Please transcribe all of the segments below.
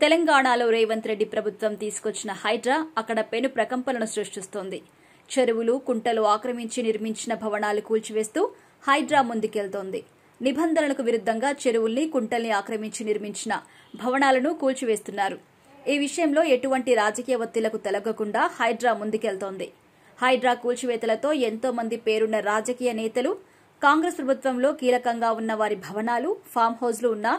తెలంగాణలో రేవంత్ రెడ్డి ప్రభుత్వం తీసుకొచ్చిన హైడ్రా అక్కడ పెను ప్రకంపనలు సృష్టిస్తోంది. చెరువులు, కుంటలు ఆక్రమించి నిర్మించిన భవనాలు కూల్చివేస్తూ హైడ్రా ముందుకెళ్తోంది. నిబంధనలకు విరుద్ధంగా చెరువుల్ని, కుంటల్ని ఆక్రమించి నిర్మించిన భవనాలను కూల్చివేస్తున్నారు. ఈ విషయంలో ఎటువంటి రాజకీయ ఒత్తిళ్లకు తలగ్గకుండా హైడ్రా ముందుకెళ్తోంది. హైడ్రా కూల్చివేతలతో ఎంతో మంది పేరున్న రాజకీయ నేతలు, కాంగ్రెస్ ప్రభుత్వంలో కీలకంగా ఉన్న వారి భవనాలు, ఫామ్ హౌజ్లు ఉన్నా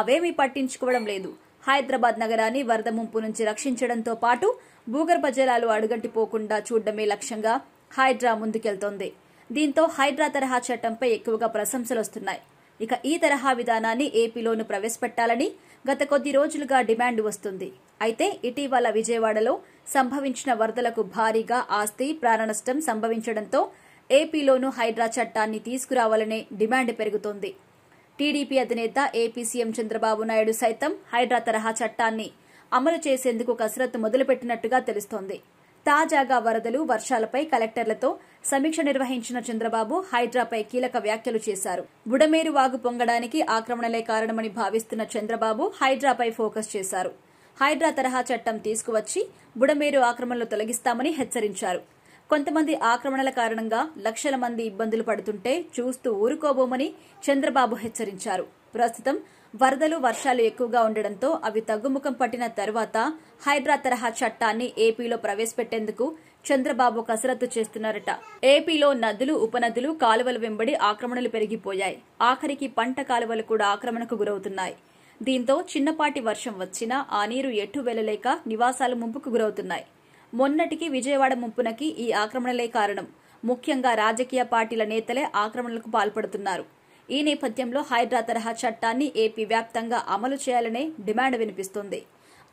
అవేమీ పట్టించుకోవడం లేదు. హైదరాబాద్ నగరాన్ని వరద ముంపు నుంచి రక్షించడంతో పాటు భూగర్భ జలాలు అడుగంటిపోకుండా చూడడమే లక్ష్యంగా హైడ్రా ముందుకెళ్తోంది. దీంతో హైడ్రా తరహా చట్టంపై ఎక్కువగా ప్రశంసలొస్తున్నాయి. ఇక ఈ తరహా విధానాన్ని ఏపీలోనూ ప్రవేశపెట్టాలని గత కొద్ది రోజులుగా డిమాండ్ వస్తుంది. అయితే ఇటీవల విజయవాడలో సంభవించిన వరదలకు భారీగా ఆస్తి, ప్రాణనష్టం సంభవించడంతో ఏపీలోనూ హైడ్రా చట్టాన్ని తీసుకురావాలనే డిమాండ్ పెరుగుతోంది. టీడీపీ అధినేత ఏపీ సీఎం చంద్రబాబు నాయుడు సైతం హైడ్రా తరహా చట్టాన్ని అమలు చేసేందుకు కసరత్తు మొదలుపెట్టినట్టుగా తెలుస్తోంది. తాజాగా వరదలు, వర్షాలపై కలెక్టర్లతో సమీక్ష నిర్వహించిన చంద్రబాబు హైడ్రాపై కీలక వ్యాఖ్యలు చేశారు. బుడమేరు వాగు పొంగడానికి ఆక్రమణలే కారణమని భావిస్తున్న చంద్రబాబు హైడ్రాపై ఫోకస్ చేశారు. హైడ్రా తరహా చట్టం తీసుకువచ్చి బుడమేరు ఆక్రమణలు తొలగిస్తామని హెచ్చరించారు. కొంతమంది ఆక్రమణల కారణంగా లక్షల మంది ఇబ్బందులు పడుతుంటే చూస్తూ ఊరుకోబోమని చంద్రబాబు హెచ్చరించారు. ప్రస్తుతం వరదలు, వర్షాలు ఎక్కువగా ఉండడంతో అవి తగ్గుముఖం పట్టిన తర్వాత హైడ్రా తరహా చట్టాన్ని ఏపీలో ప్రవేశపెట్టేందుకు చంద్రబాబు కసరత్తు చేస్తున్నారట. ఏపీలో నదులు, ఉపనదులు, కాలువల వెంబడి ఆక్రమణలు పెరిగిపోయాయి. ఆఖరికి పంట కాలువలు కూడా ఆక్రమణకు గురవుతున్నాయి. దీంతో చిన్నపాటి వర్షం వచ్చినా ఆ నీరు ఎటు వెళ్లలేక నివాసాలు ముంపుకు గురవుతున్నాయి. మొన్నటికి విజయవాడ ముంపునకి ఈ ఆక్రమణలే కారణం. ముఖ్యంగా రాజకీయ పార్టీల నేతలే ఆక్రమణలకు పాల్పడుతున్నారు. ఈ నేపథ్యంలో హైడ్రా తరహా చట్టాన్ని ఏపీ వ్యాప్తంగా అమలు చేయాలనే డిమాండ్ వినిపిస్తోంది.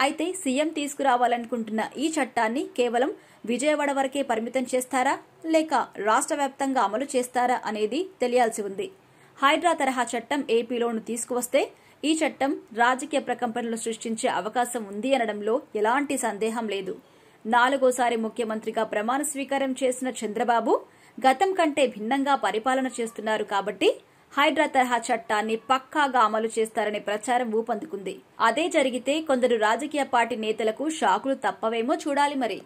అయితే సీఎం తీసుకురావాలనుకుంటున్న ఈ చట్టాన్ని కేవలం విజయవాడ వరకే పరిమితం చేస్తారా, లేక రాష్ట్ర వ్యాప్తంగా అమలు చేస్తారా అనేది తెలియాల్సి ఉంది. హైడ్రా తరహా చట్టం ఏపీలోను తీసుకువస్తే ఈ చట్టం రాజకీయ ప్రకంపనలు సృష్టించే అవకాశం ఉంది అనడంలో ఎలాంటి సందేహం లేదు. 4వసారి ముఖ్యమంత్రిగా ప్రమాణ స్వీకారం చేసిన చంద్రబాబు గతం కంటే భిన్నంగా పరిపాలన చేస్తున్నారు కాబట్టి హైడ్రా తరహా చట్టాన్ని పక్కాగా అమలు చేస్తారనే ప్రచారం ఊపందుకుంది. అదే జరిగితే కొందరు రాజకీయ పార్టీ నేతలకు షాకులు తప్పవేమో చూడాలి మరి.